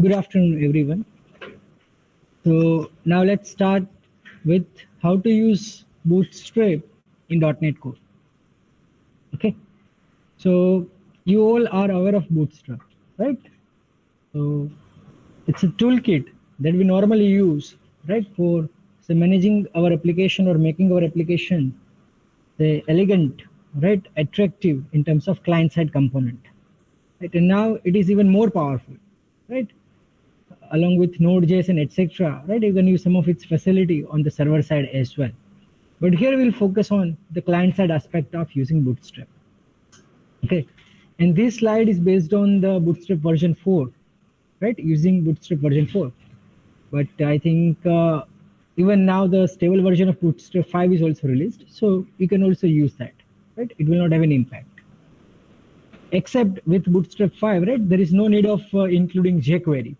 Good afternoon, everyone. So now let's start with how to use Bootstrap in .NET Core. Okay. So you all are aware of Bootstrap, right? So it's a toolkit that we normally use, right, for managing our application or making our application the elegant, right, attractive in terms of client-side component. Right, and now it is even more powerful, right? Along with Node.js and etc. Right, you can use some of its facility on the server side as well. But here we'll focus on the client side aspect of using Bootstrap. Okay, and this slide is based on the Bootstrap version 4, right? Using Bootstrap version 4. But I think even now the stable version of Bootstrap 5 is also released, so you can also use that, right? It will not have an impact. Except with Bootstrap 5, right? There is no need of including jQuery.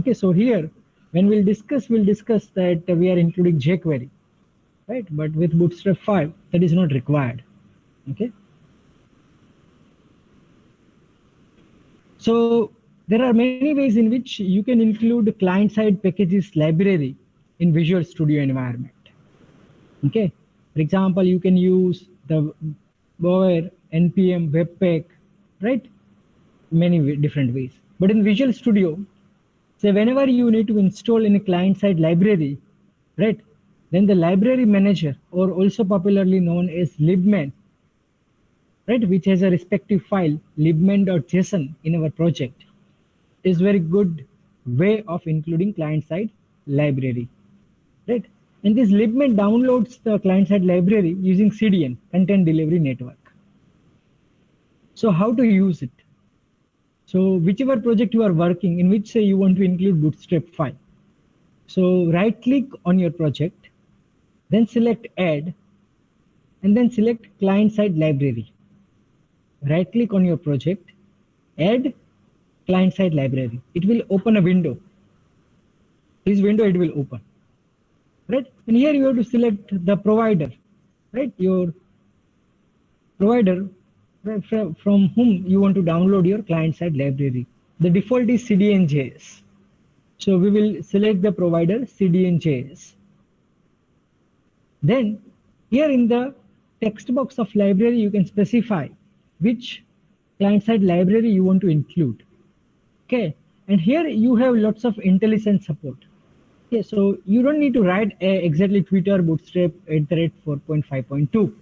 Okay, so here when we'll discuss that we are including jQuery, right? But with Bootstrap 5, that is not required. Okay. So there are many ways in which you can include client-side packages library in Visual Studio environment. Okay. For example, you can use the bower, npm, webpack, right? Many different ways. But in Visual Studio, so whenever you need to install in a client-side library, right, then the library manager, or also popularly known as libman, right, which has a respective file libman.json in our project, is very good way of including client-side library, right? And this libman downloads the client-side library using CDN, Content Delivery Network. So how to use it? So whichever project you are working in which say you want to include Bootstrap 5. So right click on your project, then select add, and then select client side library. Right click on your project, add client side library. It will open a window. This window it will open. Right? And here you have to select the provider, right? Your provider from whom you want to download your client side library. The default is CDN.js. So we will select the provider CDN.js. Then here in the text box of library, you can specify which client-side library you want to include. Okay, and here you have lots of IntelliSense support. Okay, so you don't need to write exactly Twitter bootstrap @4.5.2.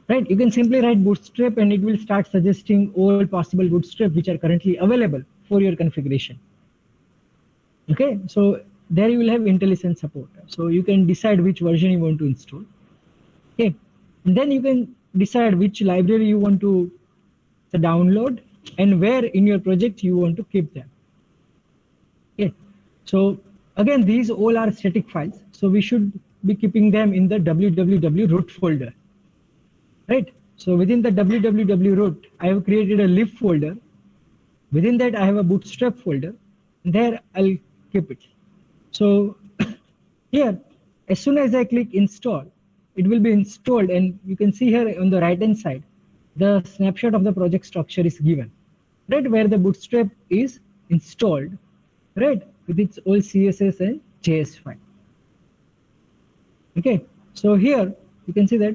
Right, you can simply write bootstrap and it will start suggesting all possible bootstrap which are currently available for your configuration. Okay, so there you will have IntelliSense support. So you can decide which version you want to install. Okay, and then you can decide which library you want to download and where in your project you want to keep them. Okay, so again, these all are static files. So we should be keeping them in the www root folder. Right, so within the www root, I have created a lib folder. Within that, I have a bootstrap folder. There, I'll keep it. So here, as soon as I click install, it will be installed, and you can see here on the right hand side, the snapshot of the project structure is given, right, where the bootstrap is installed, right, with its all CSS and JS file. Okay, so here you can see that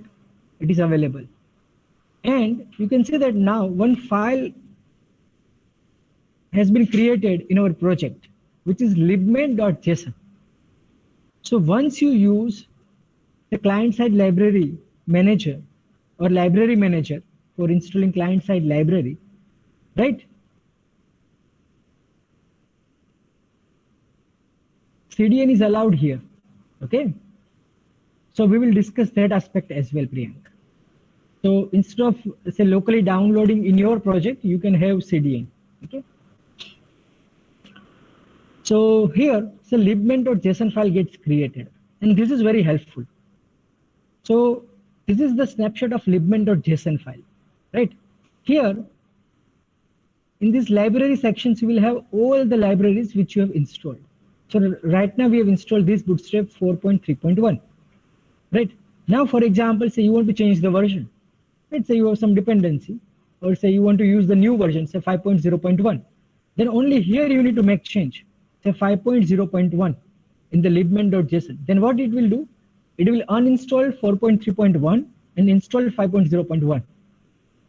it is available, and you can see that now one file has been created in our project, which is libman.json. So once you use the client-side library manager or library manager for installing client-side library, right? CDN is allowed here, okay? So we will discuss that aspect as well, Priyank. So instead of say locally downloading in your project, you can have CDN, okay? So here, so libman.json file gets created, and this is very helpful. So this is the snapshot of libman.json file, right? Here, in this library sections, you will have all the libraries which you have installed. So right now we have installed this Bootstrap 4.3.1, right? Now, for example, say you want to change the version. Let's say you have some dependency, or say you want to use the new version, say 5.0.1. then only here you need to make change, say 5.0.1 in the libmen.json. Then what it will do? It will uninstall 4.3.1 and install 5.0.1.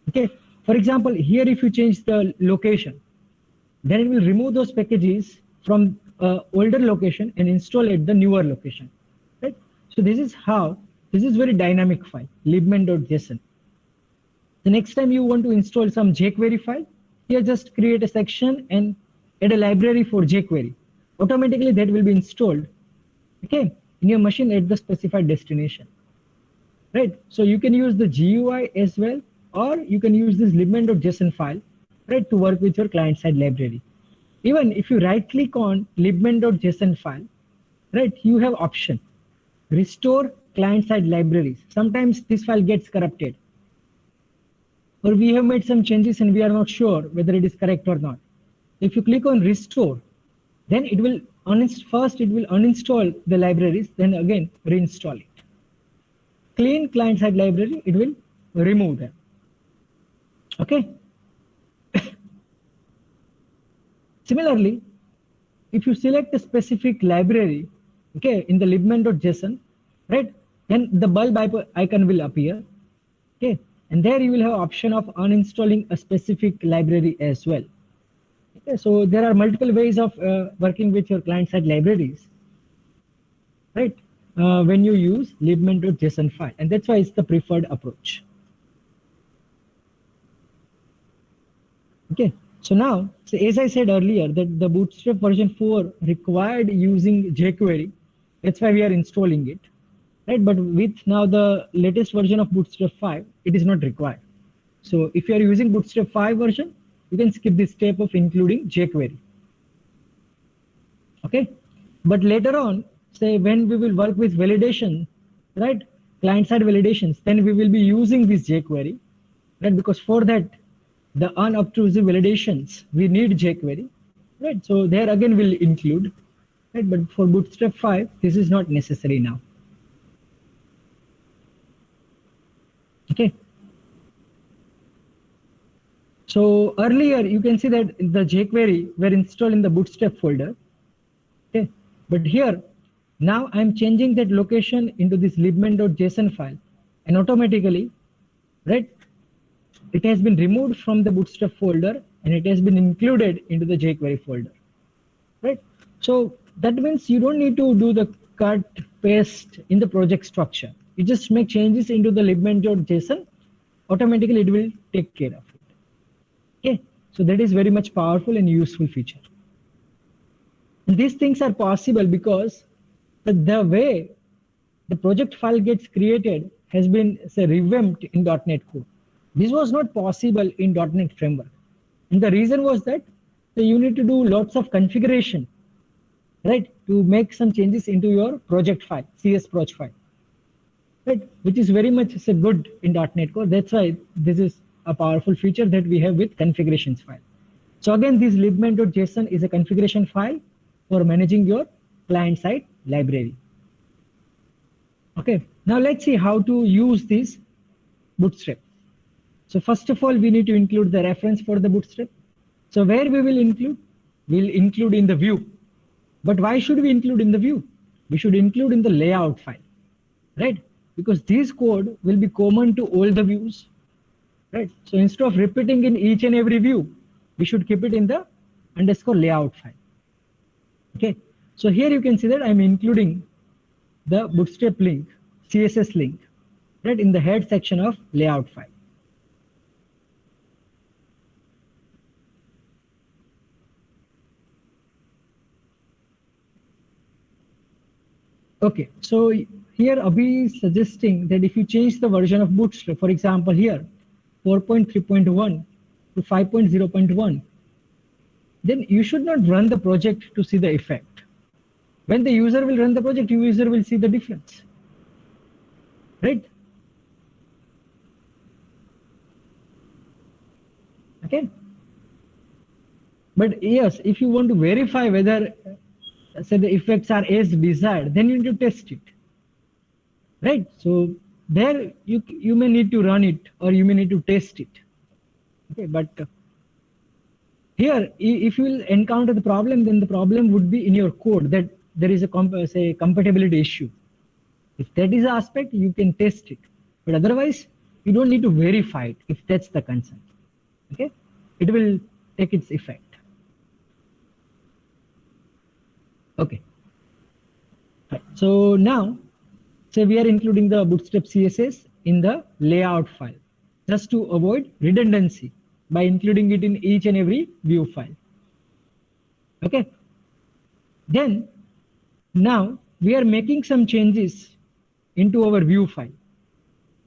Okay. For example, here if you change the location, then it will remove those packages from older location and install at the newer location. Right. So this is how, this is very dynamic file, libmen.json. The next time you want to install some jQuery file, here just create a section and add a library for jQuery. Automatically that will be installed, okay, in your machine at the specified destination. Right. So you can use the GUI as well, or you can use this libmen.json file, right, to work with your client-side library. Even if you right-click on libmen.json file, right, you have option, restore client-side libraries. Sometimes this file gets corrupted, or we have made some changes and we are not sure whether it is correct or not. If you click on restore, then it will first it will uninstall the libraries, then again reinstall it. Clean client-side library, it will remove them. Okay. Similarly, if you select a specific library, okay, in the libmen.json, right, then the bulb icon will appear. Okay, and there you will have option of uninstalling a specific library as well. Okay, so there are multiple ways of working with your client-side libraries, right? When you use libmen.json file, and that's why it's the preferred approach. Okay, so now, so as I said earlier, that the Bootstrap version 4 required using jQuery. That's why we are installing it, right? But with now the latest version of Bootstrap 5, it is not required. So if you are using Bootstrap 5 version, you can skip this step of including jQuery. Okay, but later on, say when we will work with validation, right, client-side validations, then we will be using this jQuery, right? Because for that, the unobtrusive validations, we need jQuery, right? So there again will include, right? But for Bootstrap 5, this is not necessary now. Okay. So earlier you can see that the jQuery were installed in the Bootstrap folder. Okay, but here now I'm changing that location into this libmen.json file, and automatically, right, it has been removed from the Bootstrap folder and it has been included into the jQuery folder, right? So that means you don't need to do the cut paste in the project structure. You just make changes into the libmen.json, automatically it will take care of it. Okay, so that is very much powerful and useful feature. And these things are possible because the way the project file gets created has been, say, revamped in .NET Core. This was not possible in .NET Framework. And the reason was that you need to do lots of configuration, right, to make some changes into your project file, CS proj file, right, which is very much good in .NET Core. That's why this is a powerful feature that we have with configurations file. So again, this libmen.json is a configuration file for managing your client-side library. Okay, now let's see how to use this Bootstrap. So first of all, we need to include the reference for the Bootstrap. So where we will include? We'll include in the view. But why should we include in the view? We should include in the layout file, right? Because this code will be common to all the views, right? So instead of repeating in each and every view, we should keep it in the _layout file. Okay, so here you can see that I'm including the Bootstrap link, CSS link, right, in the head section of layout file. Okay, so here Abhi is suggesting that if you change the version of Bootstrap, for example here, 4.3.1 to 5.0.1, then you should not run the project to see the effect. When the user will run the project, user will see the difference, right? Okay. But yes, if you want to verify whether say the effects are as desired, then you need to test it, right? So there you may need to run it or you may need to test it. Okay, but Here, if you will encounter the problem, then the problem would be in your code that there is a say compatibility issue. If that is the aspect, you can test it. But otherwise, you don't need to verify it if that's the concern. Okay, it will take its effect. Okay. Right. So now, say we are including the Bootstrap CSS in the layout file, just to avoid redundancy by including it in each and every view file. Okay. Then now we are making some changes into our view file.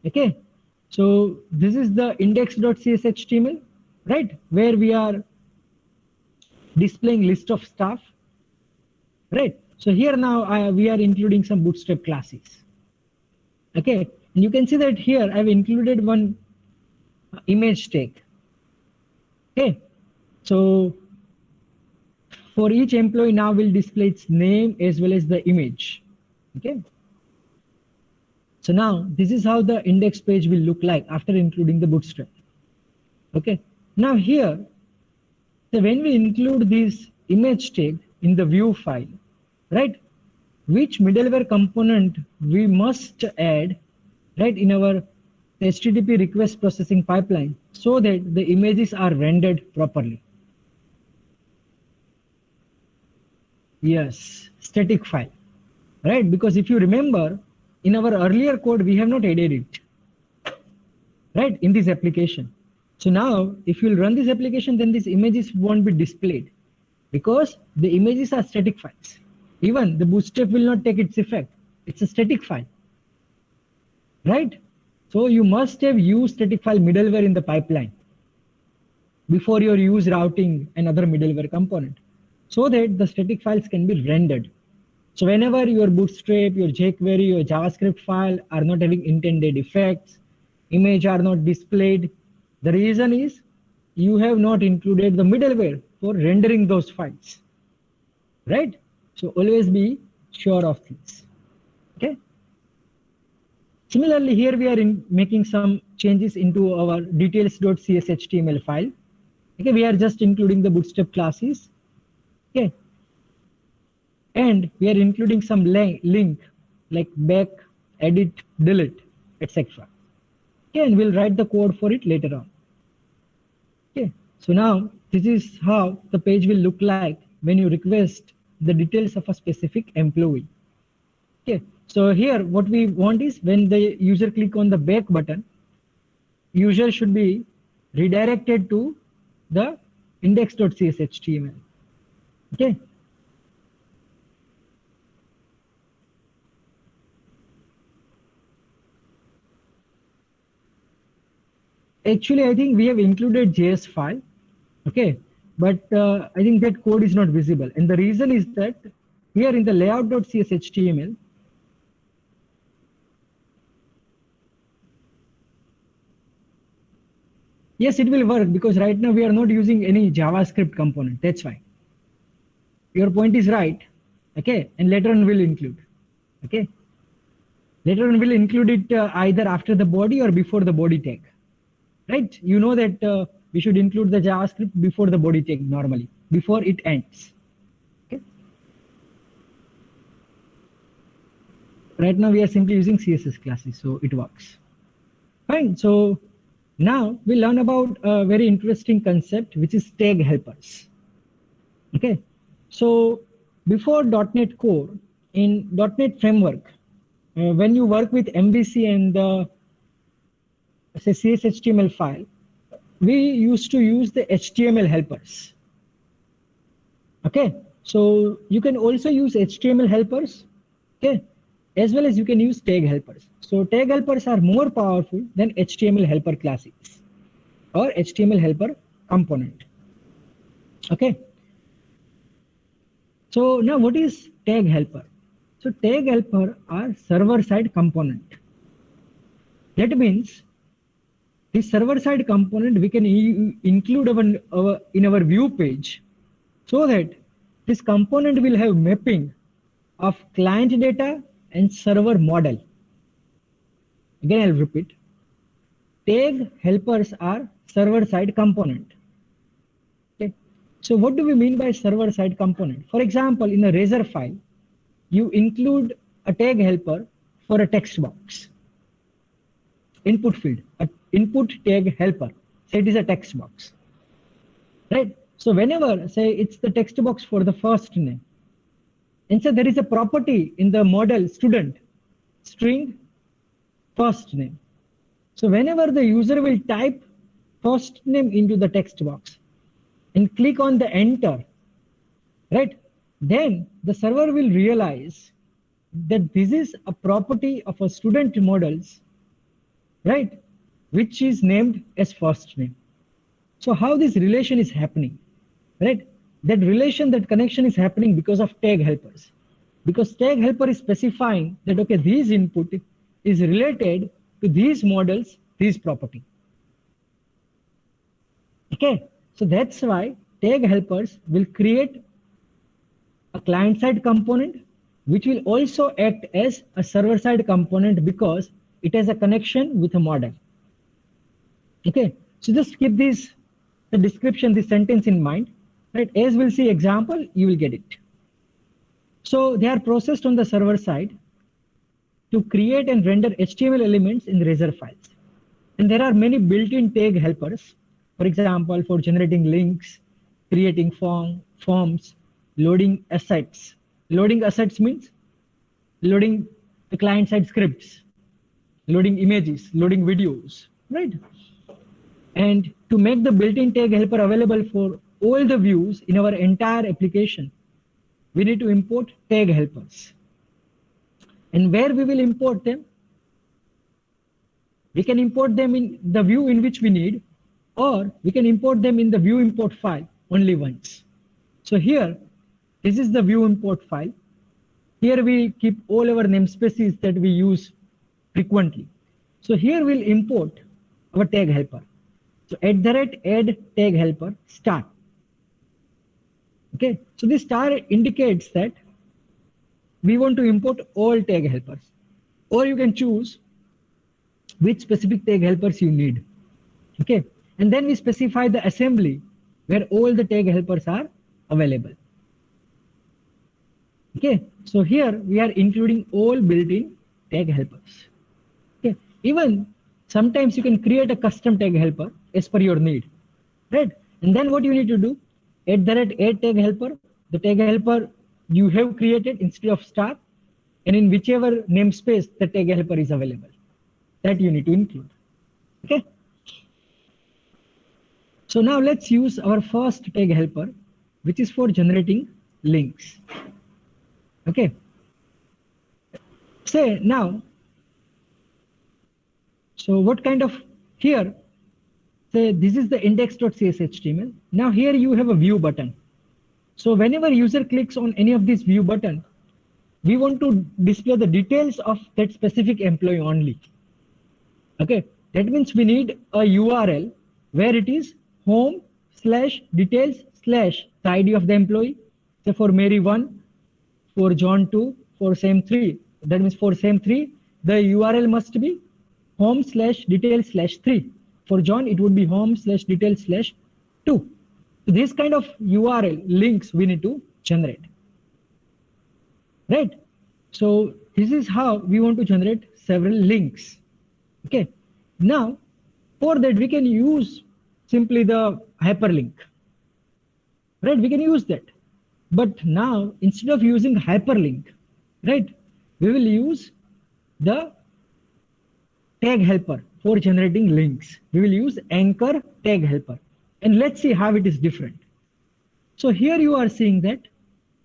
Okay. So this is the index.cshtml, right? Where we are displaying list of stuff, right? So here now we are including some Bootstrap classes. Okay. And you can see that here I've included one image tag. Okay. So for each employee now will display its name as well as the image. Okay. So now this is how the index page will look like after including the Bootstrap. Okay. Now here, so when we include this image tag in the view file, right? Which middleware component we must add, right, in our HTTP request processing pipeline so that the images are rendered properly. Yes, static file, right? Because if you remember, in our earlier code, we have not added it, right, in this application. So now, if you'll run this application, then these images won't be displayed because the images are static files. Even the Bootstrap will not take its effect. It's a static file, right? So you must have used static file middleware in the pipeline before your use routing and other middleware component, so that the static files can be rendered. So whenever your Bootstrap, your jQuery, your JavaScript file are not having intended effects, image are not displayed, the reason is you have not included the middleware for rendering those files, right? So always be sure of this. Okay. Similarly, here we are making some changes into our details.cshtml file. Okay, we are just including the Bootstrap classes. Okay, and we are including some link like back, edit, delete, etc. Okay, and we'll write the code for it later on. Okay, so now this is how the page will look like when you request the details of a specific employee. Okay, so here what we want is when the user click on the back button, user should be redirected to the index.cshtml. Okay. Actually, I think we have included JS file. Okay, but I think that code is not visible, and the reason is that here in the layout.cshtml, yes, it will work because right now we are not using any JavaScript component. That's why. Your point is right. Okay, and later on we'll include. Okay, later on we'll include it either after the body or before the body tag. Right? You know that we should include the JavaScript before the body tag normally, before it ends. Okay. Right now we are simply using CSS classes, so it works. Fine. So now we learn about a very interesting concept, which is tag helpers. Okay. So before .NET Core, in .NET Framework, when you work with MVC and the say CSHTML file, we used to use the HTML helpers. Okay, so you can also use HTML helpers, okay, as well as you can use tag helpers. So tag helpers are more powerful than HTML helper classes or HTML helper component. Okay. So now what is tag helper? So tag helper are server-side component. That means this server-side component we can include in our view page so that this component will have mapping of client data and server model. Again, I'll repeat. Tag helpers are server-side component. Okay. So what do we mean by server-side component? For example, in a Razor file, you include a tag helper for a text box. Input field, an input tag helper. Say it is a text box, right? So whenever, say it's the text box for the first name, and so there is a property in the model student, string first name. So whenever the user will type first name into the text box and click on the enter, right? Then the server will realize that this is a property of a student models, right? Which is named as first name. So how this relation is happening, right? That relation, that connection is happening because of tag helpers. Because tag helper is specifying that, okay, this input is related to these models, this property. Okay, so that's why tag helpers will create a client-side component, which will also act as a server-side component because it has a connection with a model. Okay, so just keep this, the description, this sentence in mind, right? As we'll see example, you will get it. So they are processed on the server side to create and render HTML elements in Razor files. And there are many built-in tag helpers, for example, for generating links, creating forms, loading assets. Loading assets means loading the client-side scripts, loading images, loading videos, right? And to make the built-in tag helper available for all the views in our entire application, we need to import tag helpers. And where we will import them? We can import them in the view in which we need, or we can import them in the view import file only once. So here, this is the view import file. Here we keep all our namespaces that we use frequently. So here we'll import our tag helper. So @add tag helper star. Okay, so this star indicates that we want to import all tag helpers, or you can choose which specific tag helpers you need. Okay, and then we specify the assembly where all the tag helpers are available. Okay, so here we are including all built-in tag helpers. Okay, even sometimes you can create a custom tag helper as per your need, right? And then what you need to do, @add tag helper, the tag helper you have created instead of star, and in whichever namespace the tag helper is available, that you need to include. Okay. So now let's use our first tag helper, which is for generating links. Okay. Say now, so what kind of, here, say this is the index.cshtml. Now here you have a view button. So whenever user clicks on any of these view button, we want to display the details of that specific employee only. Okay, that means we need a URL where it is home/details/ the ID of the employee. So for Mary 1, for John 2, for Sam 3. That means for Sam 3, the URL must be home/details/3. For John, it would be home/details/2. So this kind of URL links we need to generate. Right? So this is how we want to generate several links. Okay. Now, for that we can use simply the hyperlink. Right? We can use that. But now, instead of using hyperlink, right, we will use the tag helper for generating links. We will use anchor tag helper. And let's see how it is different. So here you are seeing that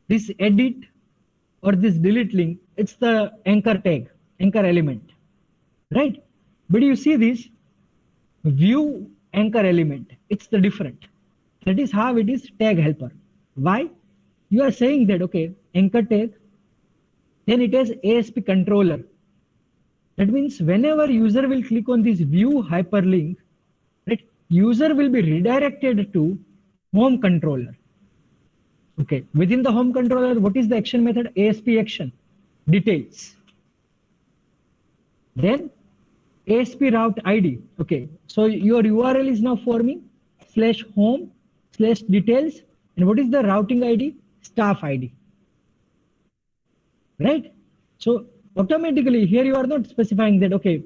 this edit or this delete link, it's the anchor tag, anchor element, right? But you see this view anchor element, it's the different. That is how it is tag helper. Why? You are saying that, okay, anchor tag, then it has ASP controller. That means whenever user will click on this view hyperlink, right, user will be redirected to home controller. Okay, within the home controller, what is the action method? ASP action, details. Then ASP route ID. Okay, so your URL is now forming /home/details And what is the routing ID? Staff ID. Right? So automatically here you are not specifying that, okay,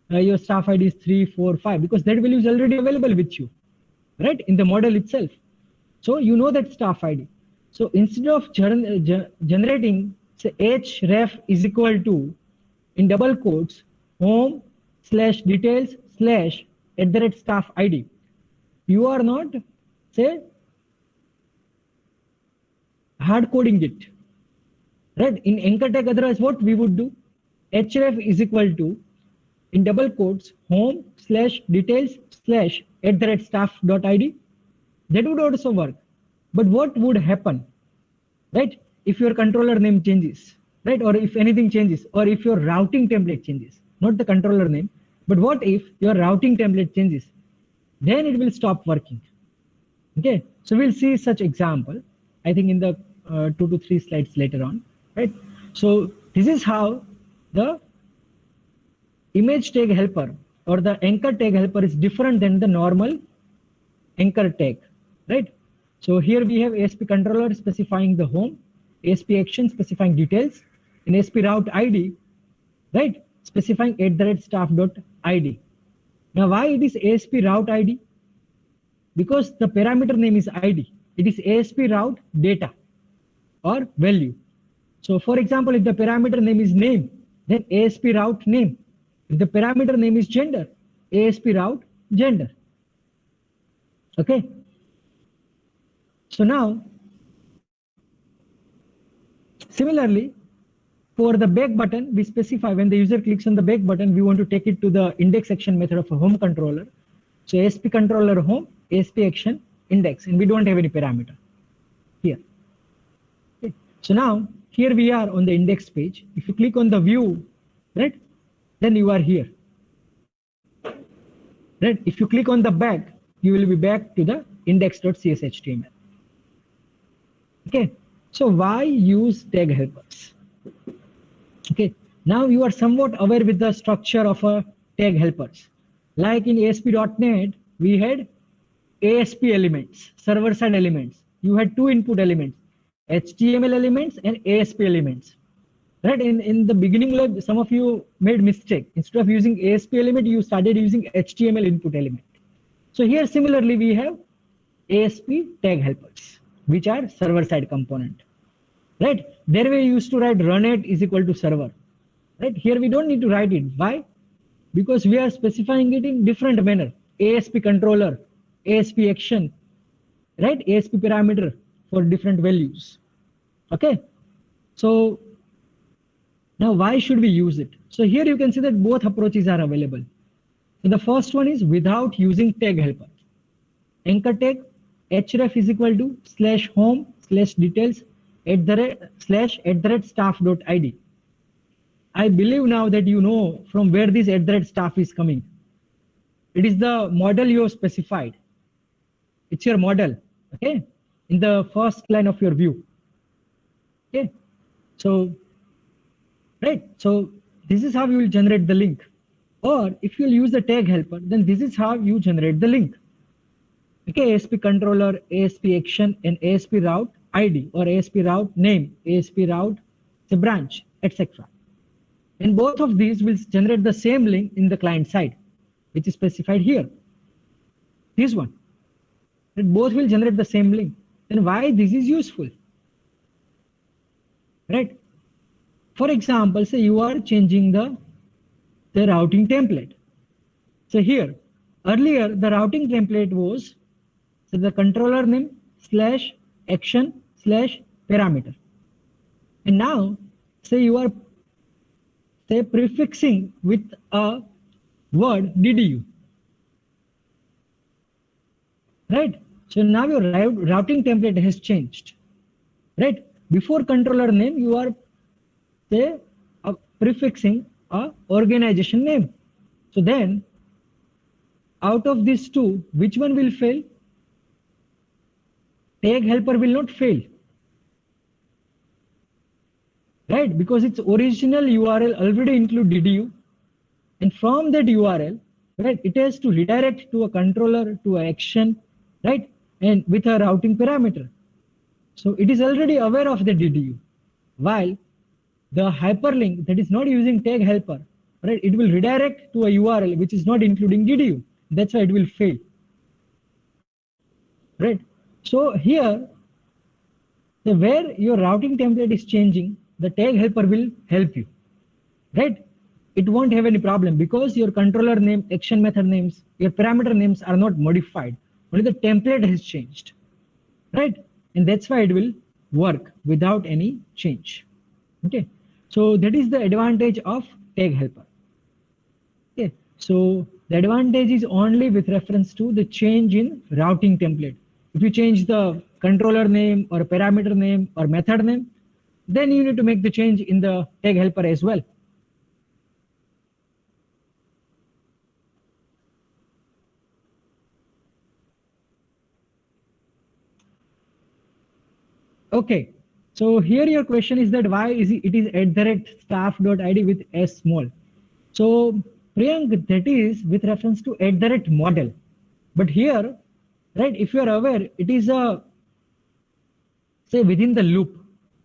your staff ID is 3, 4, 5, because that value is already available with you, right? In the model itself. So you know that staff ID. So instead of generating, say, href is equal to, in double quotes, home slash details slash @staff ID, you are not, say, hard coding it, right? In anchor tag, otherwise what we would do, href is equal to, in double quotes, home slash details slash @staff.id. That would also work. But what would happen, right, if your controller name changes, right, or if anything changes, or if your routing template changes, not the controller name, but what if your routing template changes? Then it will stop working. Okay, so we'll see such example, I think, in the 2 to 3 slides later on, right? So this is how the image tag helper or the anchor tag helper is different than the normal anchor tag, right? So here we have ASP controller specifying the home, ASP action specifying details, and ASP route ID, right, specifying @staff.id. Now why it is ASP route ID? Because the parameter name is ID. It is ASP route data or value. So for example, if the parameter name is name, then ASP route name. If the parameter name is gender, ASP route gender. Okay. So now, similarly, for the back button, we specify when the user clicks on the back button, we want to take it to the index action method of a home controller. So ASP controller home, ASP action index, and we don't have any parameter here. Okay. So now here we are on the index page. If you click on the view, right, then you are here. Right? If you click on the back, you will be back to the index.cshtml. Okay. So why use tag helpers? Okay. Now you are somewhat aware with the structure of a tag helpers. Like in ASP.NET, we had ASP elements, server side elements. You had two input elements, HTML elements and ASP elements. Right? In the beginning lab, some of you made mistake. Instead of using ASP element, you started using HTML input element. So here similarly we have ASP tag helpers, which are server side component. Right? There we used to write runAt is equal to server. Right? Here we don't need to write it. Why? Because we are specifying it in different manner. ASP controller, ASP action, right? ASP parameter for different values. Okay. So now why should we use it? So here you can see that both approaches are available. So the first one is without using tag helper. Anchor tag href is equal to /home /details @staff.id. I believe now that you know from where this @staff is coming. It is the model you have specified. It's your model, okay? In the first line of your view. Okay. So, right. So this is how you will generate the link. Or if you'll use the tag helper, then this is how you generate the link. Okay, ASP controller, ASP action, and ASP route ID or ASP route name, ASP route the branch, etc. And both of these will generate the same link in the client side, which is specified here. This one. And both will generate the same link. Then why this is useful? Right? For example, say you are changing the routing template. So here, earlier the routing template was the controller name /action/parameter. And now, say you are prefixing with a word DDU. Right? So now your routing template has changed. Right? Before controller name, you are prefixing a organization name. So then, out of these two, which one will fail? Tag helper will not fail. Right? Because its original URL already include DDU. And from that URL, right, it has to redirect to a controller, to an action, right? and with a routing parameter. So it is already aware of the DDU, while the hyperlink that is not using tag helper, right? It will redirect to a URL which is not including DDU. That's why it will fail, right? So here, where your routing template is changing, the tag helper will help you, right? It won't have any problem because your controller name, action method names, your parameter names are not modified. Only the template has changed, right? And that's why it will work without any change. Okay, so that is the advantage of tag helper. Okay, so the advantage is only with reference to the change in routing template. If you change the controller name or parameter name or method name, then you need to make the change in the tag helper as well. Okay, so here your question is that why is it is @staff.id with S small. So Priyank, that is with reference to @model. But here, right, if you are aware, it is a, say, within the loop.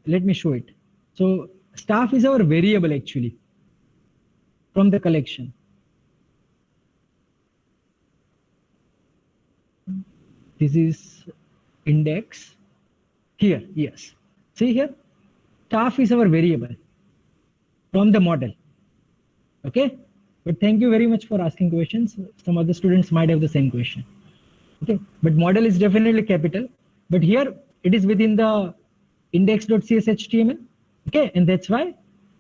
Let me show it. So staff is our variable actually from the collection. This is index here. Yes. See here, staff is our variable from the model. Okay. But thank you very much for asking questions. Some other students might have the same question. Okay. But model is definitely capital. But here it is within the index.cshtml. Okay. And that's why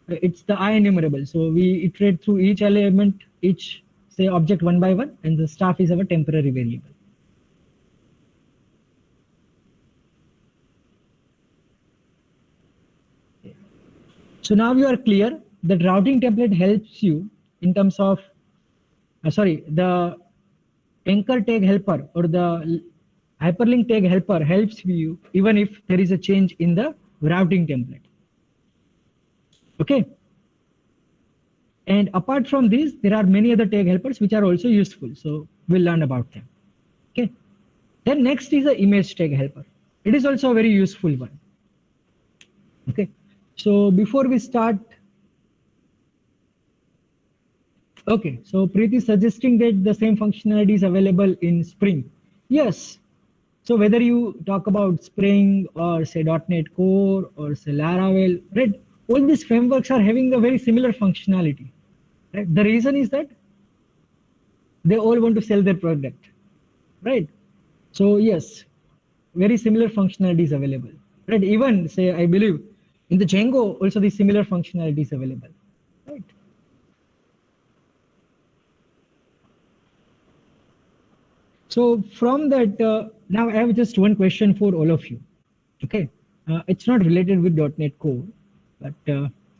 it's the IEnumerable. So we iterate through each element, each, say, object one by one, and the staff is our temporary variable. So now you are clear that routing template helps you in terms of, the anchor tag helper or the hyperlink tag helper helps you even if there is a change in the routing template. Okay. And apart from this, there are many other tag helpers which are also useful. So we'll learn about them. Okay. Then next is the image tag helper. It is also a very useful one. Okay. So before we start, okay, so Preeti is suggesting that the same functionality is available in Spring. Yes. So whether you talk about Spring or say .NET Core or say Laravel, right? All these frameworks are having a very similar functionality. Right? The reason is that they all want to sell their product, right? So yes, very similar functionality is available, right? Even say, I believe in the Django also the similar functionality is available, right? So from that, now I have just one question for all of you. Okay, it's not related with .NET Core, but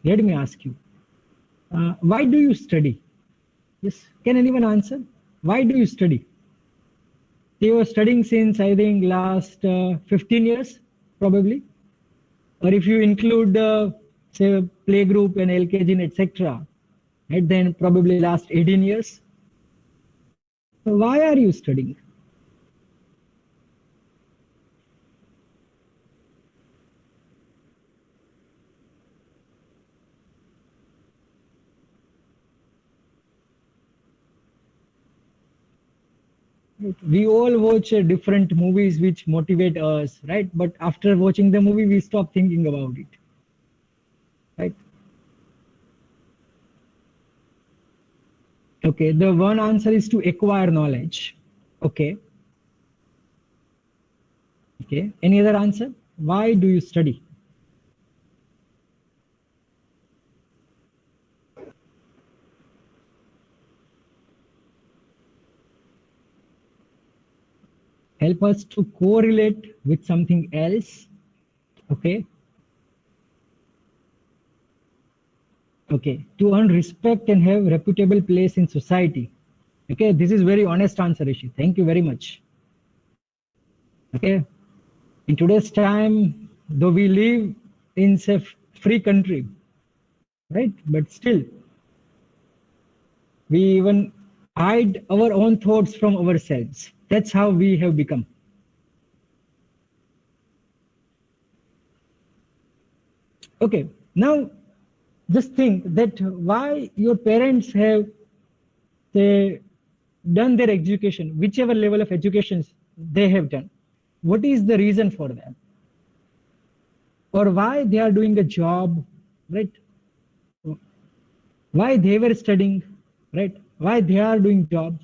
let me ask you, why do you study? Yes, can anyone answer? Why do you study? You were studying since I think last 15 years, probably. Or if you include say playgroup and LKG and etc., right, then probably last 18 years. So why are you studying? We all watch different movies which motivate us, right? But after watching the movie, we stop thinking about it, right? Okay, the one answer is to acquire knowledge. Okay. Okay, any other answer? Why do you study? Help us to correlate with something else. Okay. Okay, to earn respect and have reputable place in society. Okay, this is very honest answer, Rishi. Thank you very much. Okay, in today's time, though we live in a free country, right? But still, we even hide our own thoughts from ourselves. That's how we have become, Okay, now just think that why your parents have they done their education, whichever level of education they have done. What is the reason for that? Or why they are doing a job, right? Why they were studying, right? Why they are doing jobs?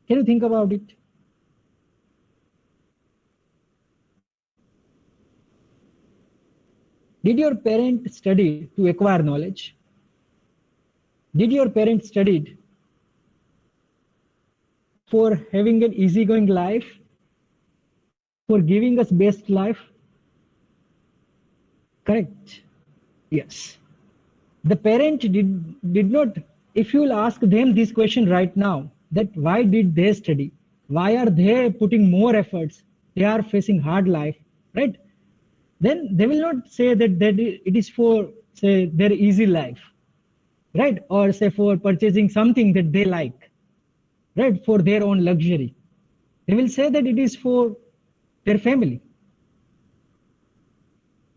Can you think about it? Did your parent study to acquire knowledge? Did your parents studied for having an easygoing life, for giving us best life? Correct. Yes. The parent did not, if you will ask them this question right now, that why did they study? Why are they putting more efforts? They are facing hard life, right? Then they will not say that it is for, say, their easy life, right? Or say for purchasing something that they like, right? For their own luxury. They will say that it is for their family,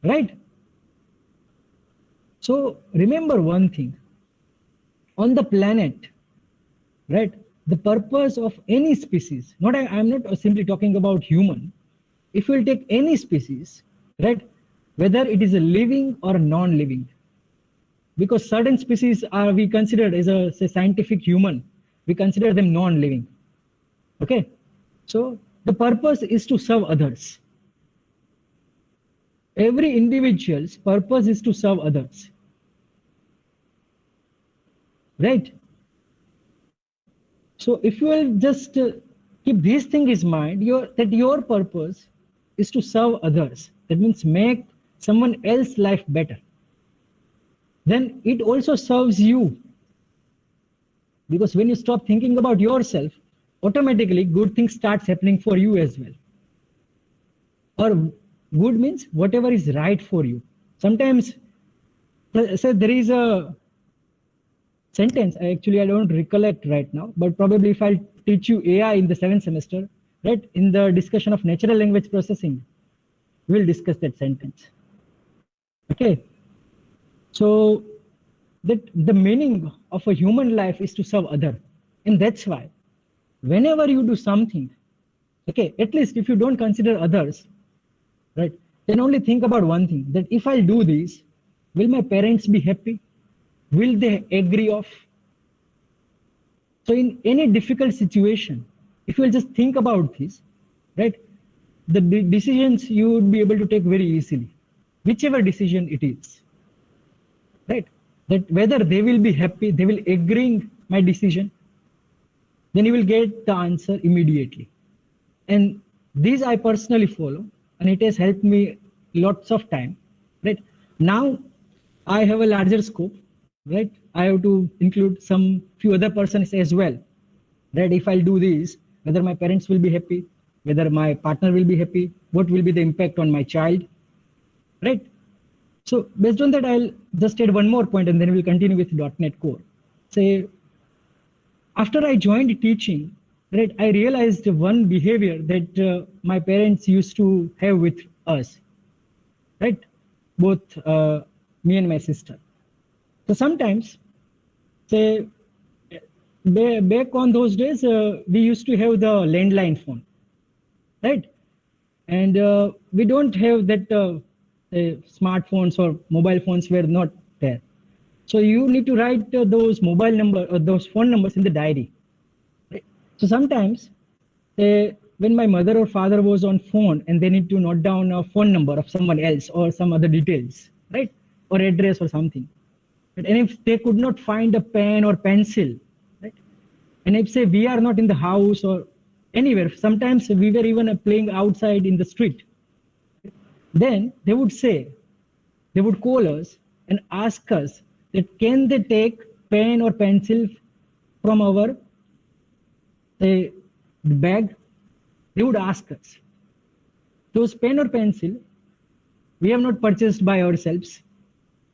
right? So remember one thing, on the planet, right? The purpose of any species, I'm not simply talking about human. If we'll take any species, right? Whether it is a living or non-living, because certain species are we considered as a say, scientific human, we consider them non-living. Okay, so the purpose is to serve others. Every individual's purpose is to serve others, right? So if you will just keep this thing in mind, that your purpose is to serve others. That means make someone else's life better. Then it also serves you. Because when you stop thinking about yourself, automatically good things starts happening for you as well. Or good means whatever is right for you. Sometimes, say there is a sentence, actually I don't recollect right now, but probably if I'll teach you AI in the 7th semester, right, in the discussion of natural language processing, we'll discuss that sentence. Okay, so that the meaning of a human life is to serve other, and that's why whenever you do something, okay, at least if you don't consider others, right, then only think about one thing, that if I'll do this, will my parents be happy? Will they agree of? So in any difficult situation, if you will just think about this, right, the decisions you would be able to take very easily, whichever decision it is, right? That whether they will be happy, they will agreeing my decision, then you will get the answer immediately. And these I personally follow, and it has helped me lots of time, right? Now I have a larger scope, right? I have to include some few other persons as well, right? If I'll do this, whether my parents will be happy, whether my partner will be happy, what will be the impact on my child, right? So based on that, I'll just add one more point and then we'll continue with .NET Core. Say, after I joined teaching, right, I realized one behavior that my parents used to have with us, right? Both me and my sister. So sometimes, say, back on those days, we used to have the landline phone, right? And we don't have that smartphones or mobile phones were not there. So you need to write those mobile number or those phone numbers in the diary. Right? So sometimes when my mother or father was on phone and they need to note down a phone number of someone else or some other details, right? Or address or something. Right? And if they could not find a pen or pencil, right? And if say we are not in the house or anywhere, sometimes we were even playing outside in the street, then they would say, they would call us and ask us that can they take pen or pencil from our bag? They would ask us. Those pen or pencil, we have not purchased by ourselves.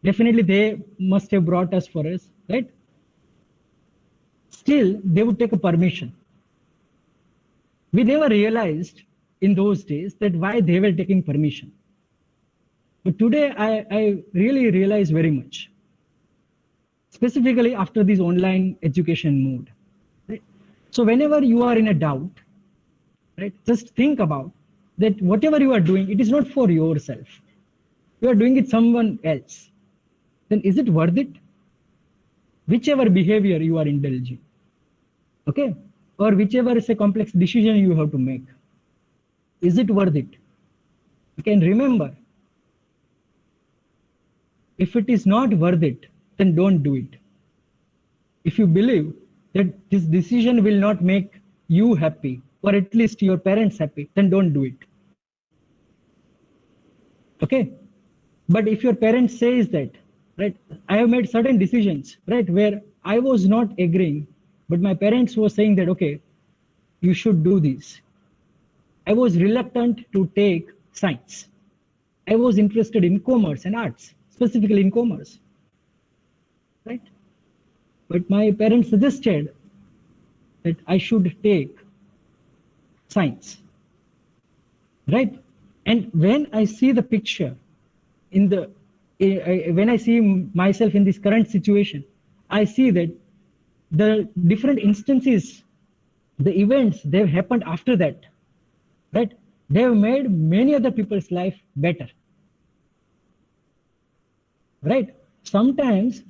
Definitely they must have brought us for us, right? Still, they would take a permission. We never realized in those days that why they were taking permission. But today, I really realize very much, specifically after this online education mode. Right? So whenever you are in a doubt, right, just think about that whatever you are doing, it is not for yourself. You are doing it someone else. Then is it worth it? Whichever behavior you are indulging, okay, or whichever is a complex decision you have to make, is it worth it? You can remember, if it is not worth it, then don't do it. If you believe that this decision will not make you happy, or at least your parents happy, then don't do it. Okay? But if your parents says that, right, I have made certain decisions, right, where I was not agreeing, but my parents were saying that, okay, you should do this. I was reluctant to take science. I was interested in commerce and arts, specifically in commerce, right? But my parents suggested that I should take science, right? And when I see the picture in the, when I see myself in this current situation, I see that the different instances, the events, they've happened after that, right? They've made many other people's life better, right? Sometimes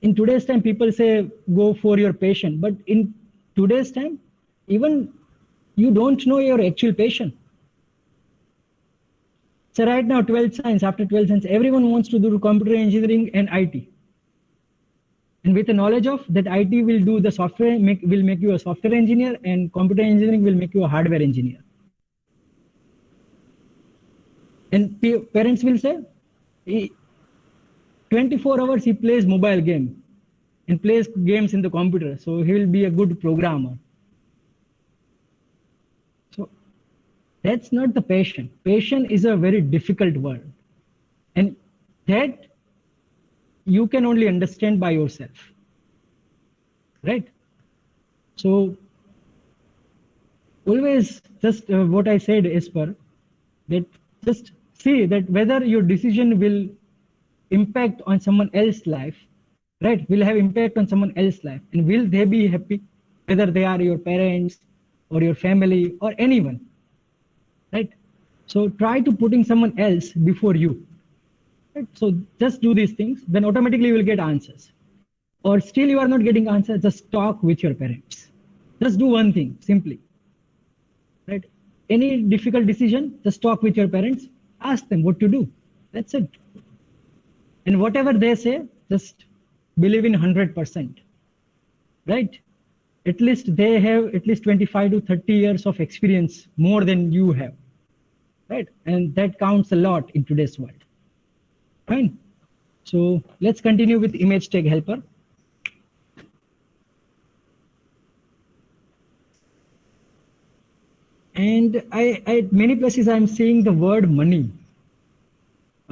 in today's time, people say, go for your passion. But in today's time, even you don't know your actual passion. So right now, 12th science, after 12th science, everyone wants to do computer engineering and IT. And with the knowledge of that, IT will do the software, will make you a software engineer, and computer engineering will make you a hardware engineer. And parents will say, 24 hours he plays mobile game and plays games in the computer, so he will be a good programmer. So that's not the passion. Passion is a very difficult word, and that you can only understand by yourself, right? So always just what I said is that just see that whether your decision will impact on someone else's life, right? Will have impact on someone else's life, and will they be happy, whether they are your parents or your family or anyone, right? So try to putting someone else before you, right? So just do these things, then automatically you will get answers. Or still you are not getting answers, just talk with your parents. Just do one thing simply, right? Any difficult decision, just talk with your parents, ask them what to do. That's it. And whatever they say, just believe in 100%, right? At least they have at least 25 to 30 years of experience more than you have, right? And that counts a lot in today's world. Fine. So let's continue with image tag helper. And at many places I'm seeing the word money.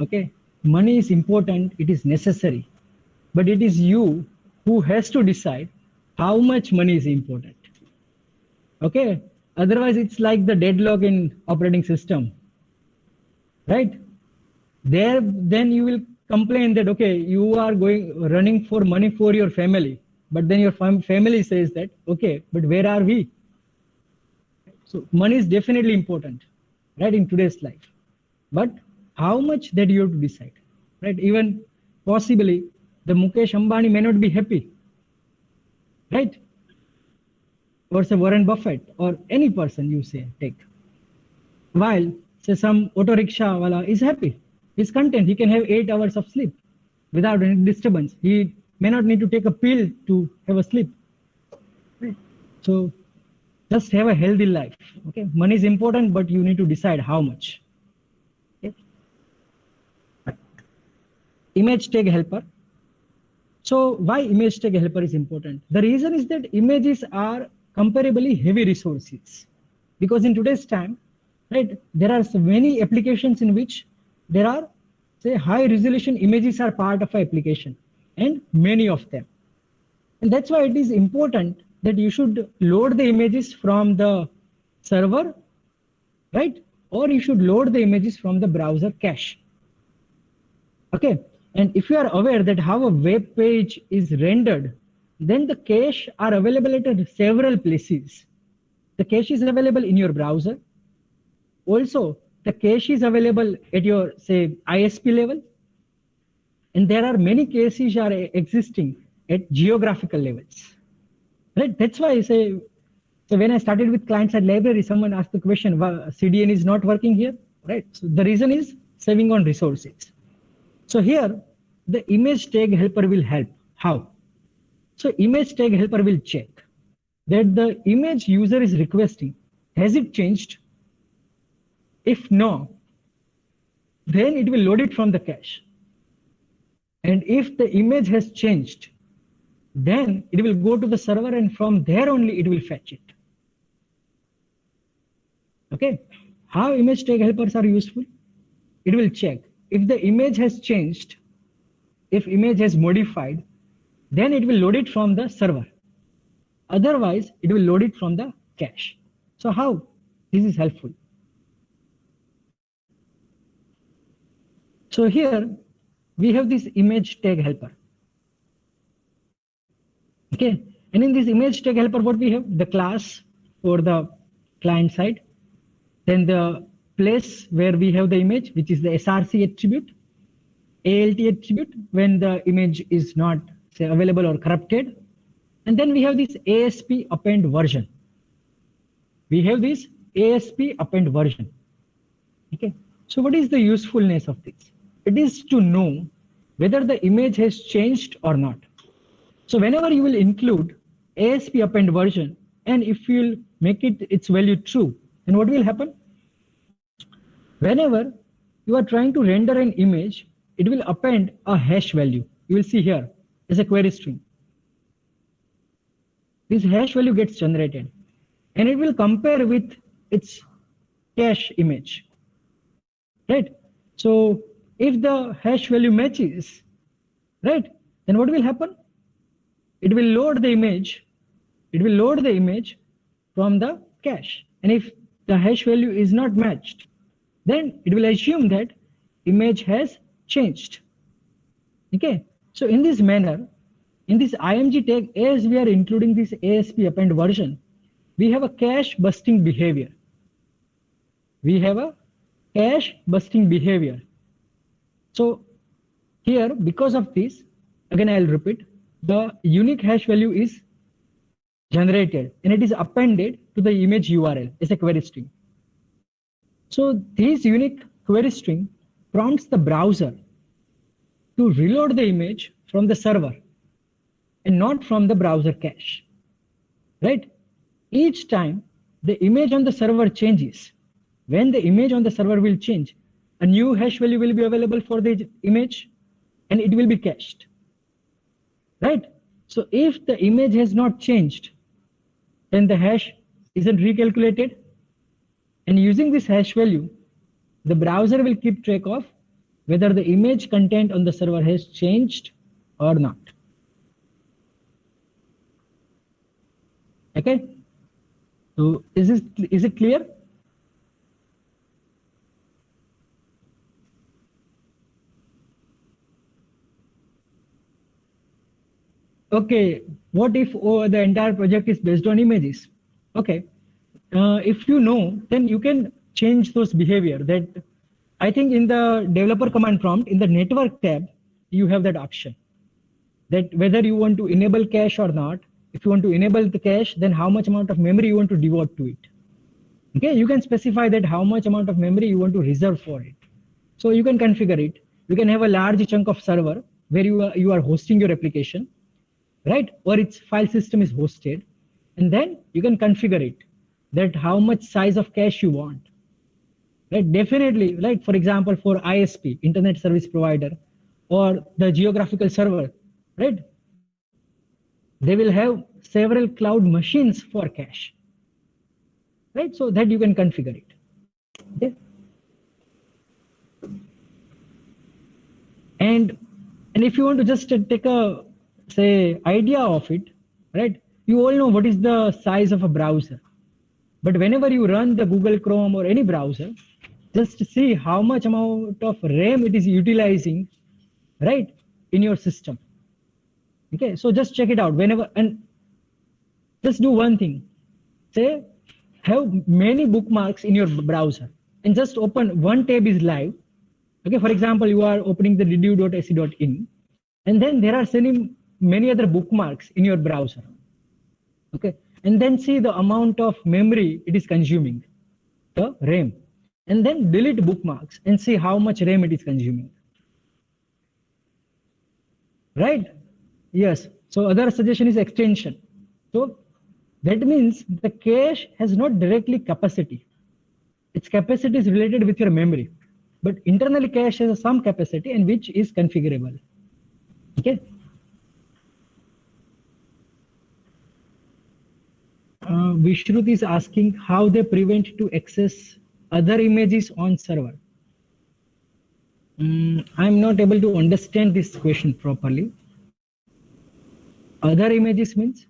Okay, money is important, it is necessary, but it is you who has to decide how much money is important. Okay, otherwise it's like the deadlock in operating system, right? There, then you will complain that, okay, you are running for money for your family, but then your family says that, okay, but where are we? So money is definitely important, right, in today's life, but how much, that you have to decide, right? Even possibly the Mukesh Ambani may not be happy, right? Or say Warren Buffett or any person you say take. While say some auto rickshaw wala is happy, he's content, he can have 8 hours of sleep without any disturbance. He may not need to take a pill to have a sleep. Right? So just have a healthy life. Okay, money is important, but you need to decide how much. Okay. Image tag helper. So why image tag helper is important? The reason is that images are comparably heavy resources, because in today's time, right, there are so many applications in which there are, say, high resolution images are part of an application, and many of them. And that's why it is important that you should load the images from the server, right? Or you should load the images from the browser cache. Okay, and if you are aware that how a web page is rendered, then the cache are available at several places. The cache is available in your browser. Also, the cache is available at your, say, ISP level. And there are many caches are existing at geographical levels. Right? That's why I say, so when I started with client-side library, someone asked the question, CDN is not working here, right? So the reason is saving on resources. So here, the image tag helper will help. How? So image tag helper will check that the image user is requesting, has it changed? If no, then it will load it from the cache. And if the image has changed, then it will go to the server and from there only it will fetch it. Okay, how image tag helpers are useful? It will check if the image has changed, if image has modified, then it will load it from the server. Otherwise, it will load it from the cache. So how this is helpful? So here we have this image tag helper. Okay, and in this image tag helper, what we have? The class for the client side, then the place where we have the image, which is the src attribute, alt attribute when the image is not, say, available or corrupted, and then we have this asp append version. We have this asp append version. Okay, so what is the usefulness of this? It is to know whether the image has changed or not. So whenever you will include ASP append version, and if you will make it its value true, then what will happen? Whenever you are trying to render an image, it will append a hash value. You will see here as a query string. This hash value gets generated and it will compare with its cache image, right? So if the hash value matches, right, then what will happen? It will load the image. It will load the image from the cache. And if the hash value is not matched, then it will assume that image has changed. Okay. So in this manner, in this img tag, as we are including this ASP append version, we have a cache busting behavior. We have a cache busting behavior. So here, because of this, again I'll repeat, the unique hash value is generated and it is appended to the image URL as a query string. So this unique query string prompts the browser to reload the image from the server and not from the browser cache, right? Each time the image on the server changes, when the image on the server will change, a new hash value will be available for the image and it will be cached, right? So if the image has not changed, then the hash isn't recalculated, and using this hash value, the browser will keep track of whether the image content on the server has changed or not. Okay, so is it clear? Okay, what if the entire project is based on images? Okay, if you know, then you can change those behavior. That I think in the developer command prompt, in the network tab, you have that option. That whether you want to enable cache or not. If you want to enable the cache, then how much amount of memory you want to devote to it. Okay, you can specify that how much amount of memory you want to reserve for it. So you can configure it. You can have a large chunk of server where you are hosting your application, right? Or its file system is hosted, and then you can configure it, that how much size of cache you want, right? Definitely, like for example, for ISP, internet service provider, or the geographical server, right? They will have several cloud machines for cache, right? So that you can configure it. Okay. And if you want to just take a, say, idea of it, right? You all know what is the size of a browser. But whenever you run the Google Chrome or any browser, just see how much amount of RAM it is utilizing right, in your system. Okay, so just check it out whenever, and just do one thing. Say, have many bookmarks in your browser and just open one tab is live. Okay, for example, you are opening the redu.se.in, and then there are many other bookmarks in your browser. Okay, and then see the amount of memory it is consuming, the RAM, and then delete bookmarks and see how much RAM it is consuming. Right? Yes. So other suggestion is extension. So that means the cache has not directly capacity. Its capacity is related with your memory, but internal cache has some capacity and which is configurable. Okay. Vishruti is asking how they prevent to access other images on server. I'm not able to understand this question properly. Other images means?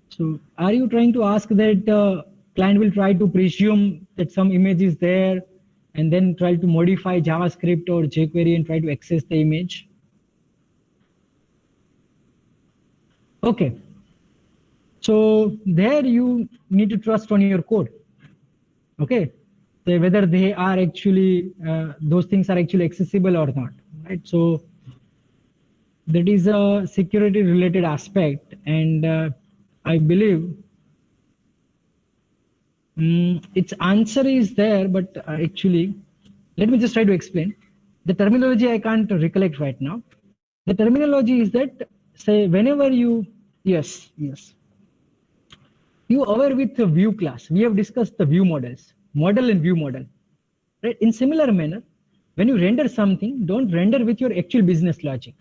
So are you trying to ask that client will try to presume that some image is there and then try to modify JavaScript or jQuery and try to access the image? Okay. So there you need to trust on your code. Okay. So whether they are actually, those things are actually accessible or not, right? So that is a security related aspect, and I believe its answer is there, but actually, let me just try to explain. The terminology I can't recollect right now. The terminology is that, say, whenever you, yes, you aware with the view class. We have discussed the view models, model and view model. Right? In similar manner, when you render something, don't render with your actual business logic.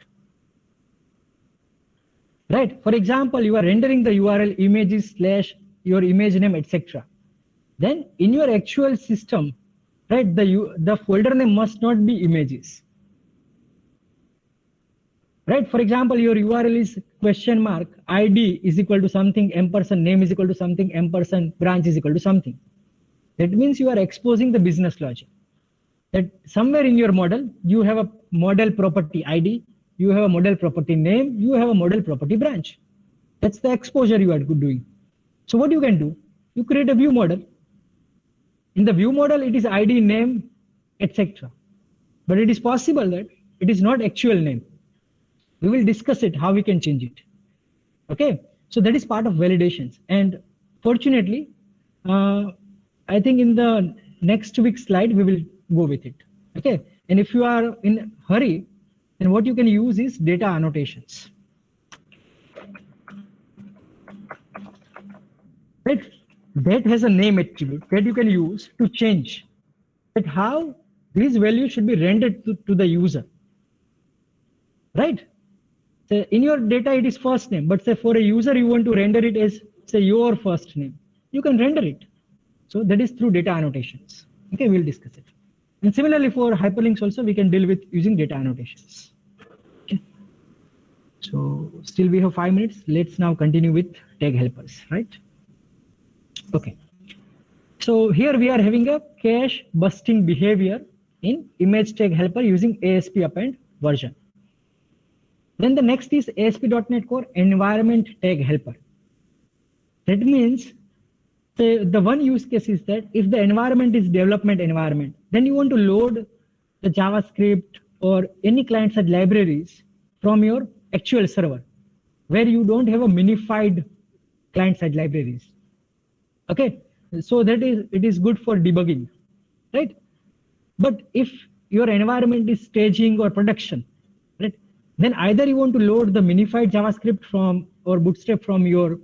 Right? For example, you are rendering the URL images / your image name, etc. Then in your actual system, right, the folder name must not be images. Right? For example, your URL is $ID is equal to something, ampersand name is equal to something, ampersand branch is equal to something. That means you are exposing the business logic. That somewhere in your model, you have a model property ID, you have a model property name, you have a model property branch. That's the exposure you are doing. So what you can do, you create a view model. In the view model, it is ID, name, etc. But it is possible that it is not actual name. We will discuss it, how we can change it. Okay, so that is part of validations. And fortunately, I think in the next week's slide, we will go with it. Okay, and if you are in a hurry, then what you can use is data annotations. Right? That has a name attribute that you can use to change that how these values should be rendered to the user. Right? So in your data, it is first name, but say for a user, you want to render it as, say, your first name. You can render it. So that is through data annotations. Okay, we'll discuss it. And similarly for hyperlinks also, we can deal with using data annotations. Okay. So still we have 5 minutes. Let's now continue with tag helpers, right? Okay. So here we are having a cache busting behavior in image tag helper using ASP append version. Then the next is ASP.NET Core environment tag helper. That means the one use case is that if the environment is development environment, then you want to load the JavaScript or any client-side libraries from your actual server, where you don't have a minified client-side libraries. Okay, so that is, it is good for debugging, right? But if your environment is staging or production, right, then either you want to load the minified JavaScript from or Bootstrap from your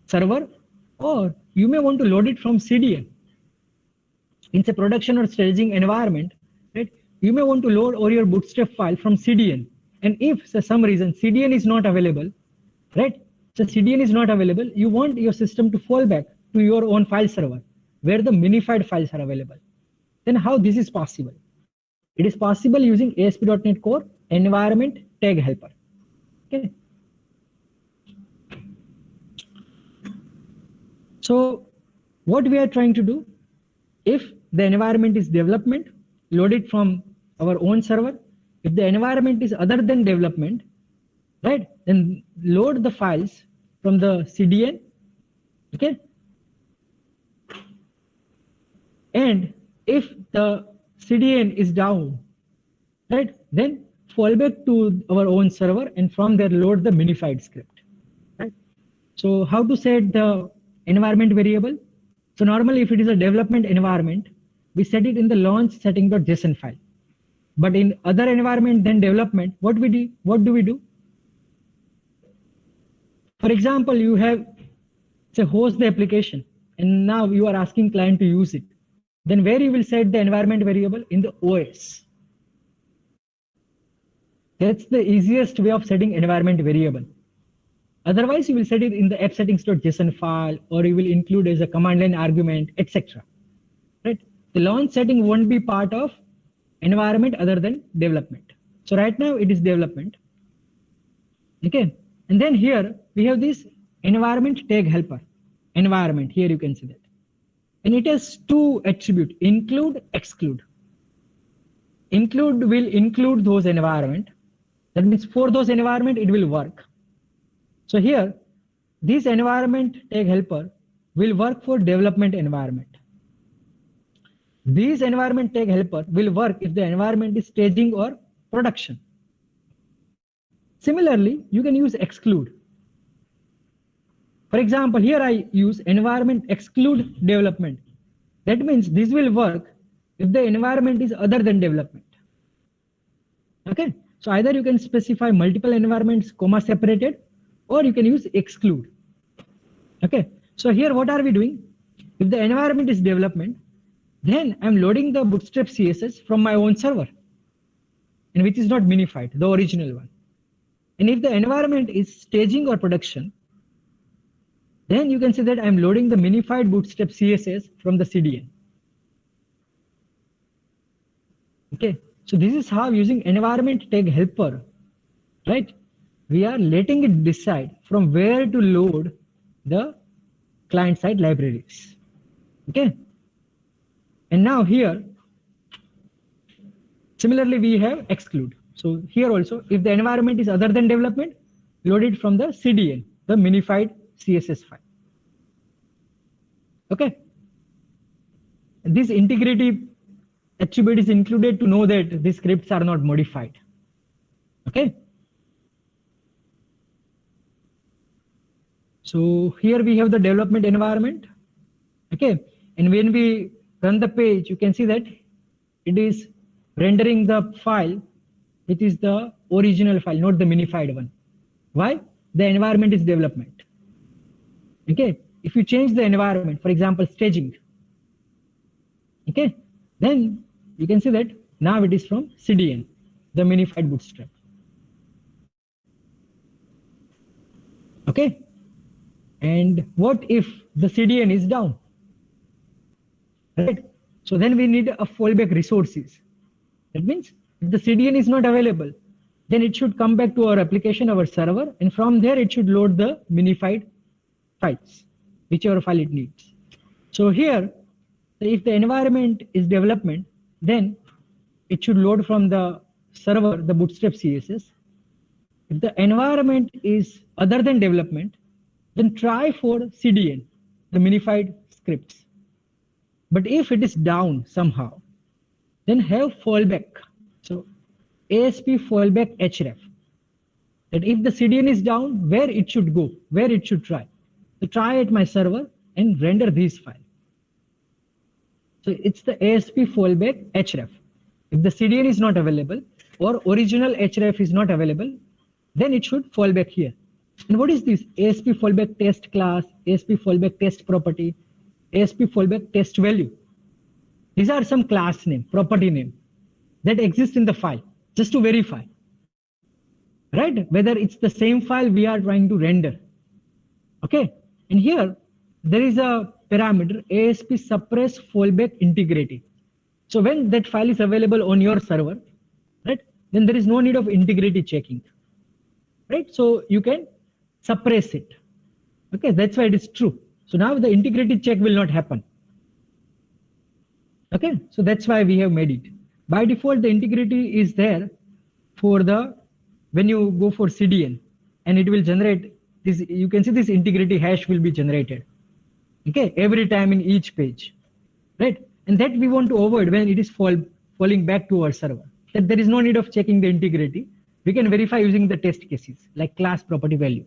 server, or you may want to load it from CDN. In a production or staging environment, right, you may want to load or your Bootstrap file from CDN. And if for some reason CDN is not available, right, so CDN is not available, you want your system to fall back to your own file server where the minified files are available. Then how this is possible? It is possible using ASP.NET Core environment tag helper. Okay. So what we are trying to do, if the environment is development, load it from our own server. If the environment is other than development, right, then load the files from the CDN, okay? And if the CDN is down, right, then fall back to our own server and from there load the minified script, right? So how to set the environment variable? So normally if it is a development environment, we set it in the launch setting.json file. But in other environment than development, what do we do? For example, you have, say, host the application, and now you are asking client to use it. Then where you will set the environment variable? In the OS. That's the easiest way of setting environment variable. Otherwise, you will set it in the app settings.json file, or you will include as a command line argument, etc. Right? The launch setting won't be part of environment other than development. So right now it is development. Okay. And then here we have this environment tag helper. Environment, here you can see that. And it has two attributes, include, exclude. Include will include those environment. That means for those environment, it will work. So here, this environment tag helper will work for development environment. This environment tag helper will work if the environment is staging or production. Similarly, you can use exclude. For example, here I use environment exclude development. That means this will work if the environment is other than development. Okay, so either you can specify multiple environments, comma separated, or you can use exclude. Okay, so here what are we doing? If the environment is development, then I'm loading the Bootstrap CSS from my own server, and which is not minified, the original one. And if the environment is staging or production, then you can see that I'm loading the minified Bootstrap CSS from the CDN. Okay, so this is how using environment tag helper, right? We are letting it decide from where to load the client-side libraries. Okay. And now here, similarly, we have exclude. So here also, if the environment is other than development, load it from the CDN, the minified CSS file. Okay. And this integrity attribute is included to know that these scripts are not modified. Okay. So here we have the development environment. Okay. And when we run the page, you can see that it is rendering the file, which is the original file, not the minified one. Why? The environment is development. Okay. If you change the environment, for example, staging, okay, then you can see that now it is from CDN, the minified Bootstrap. Okay. And what if the CDN is down? Right. So then we need a fallback resources. That means if the CDN is not available, then it should come back to our application, our server, and from there it should load the minified files, whichever file it needs. So here, if the environment is development, then it should load from the server, the Bootstrap CSS. If the environment is other than development, then try for CDN, the minified scripts. But if it is down somehow, then have fallback. So ASP fallback href. That if the CDN is down, where it should go, where it should try. So try at my server and render this file. So it's the ASP fallback href. If the CDN is not available or original href is not available, then it should fall back here. And what is this? ASP fallback test class, ASP fallback test property, ASP fallback test value. These are some class name, property name that exist in the file just to verify, right? Whether it's the same file we are trying to render. Okay. And here there is a parameter ASP suppress fallback integrity. So when that file is available on your server, right, then there is no need of integrity checking, right? So you can suppress it. Okay, that's why it is true. So now the integrity check will not happen. Okay. Okay, so that's why we have made it. By default, the integrity is there for the when you go for CDN, and it will generate this. You can see this integrity hash will be generated. Okay, every time in each page, right? And that we want to avoid when it is falling back to our server. That there is no need of checking the integrity. We can verify using the test cases like class property value.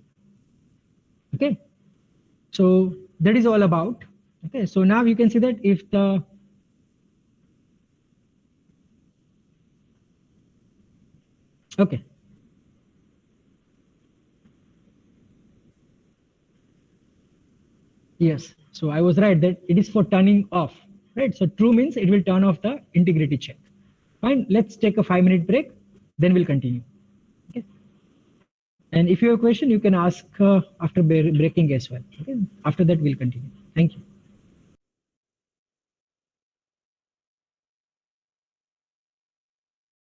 Okay, so that is all about. Okay, so now you can see that if the okay. Yes, so I was right that it is for turning off, right? So true means it will turn off the integrity check. Fine, let's take a 5-minute break, then we'll continue. Okay. And if you have a question, you can ask after breaking as well. Okay. After that, we'll continue. Thank you.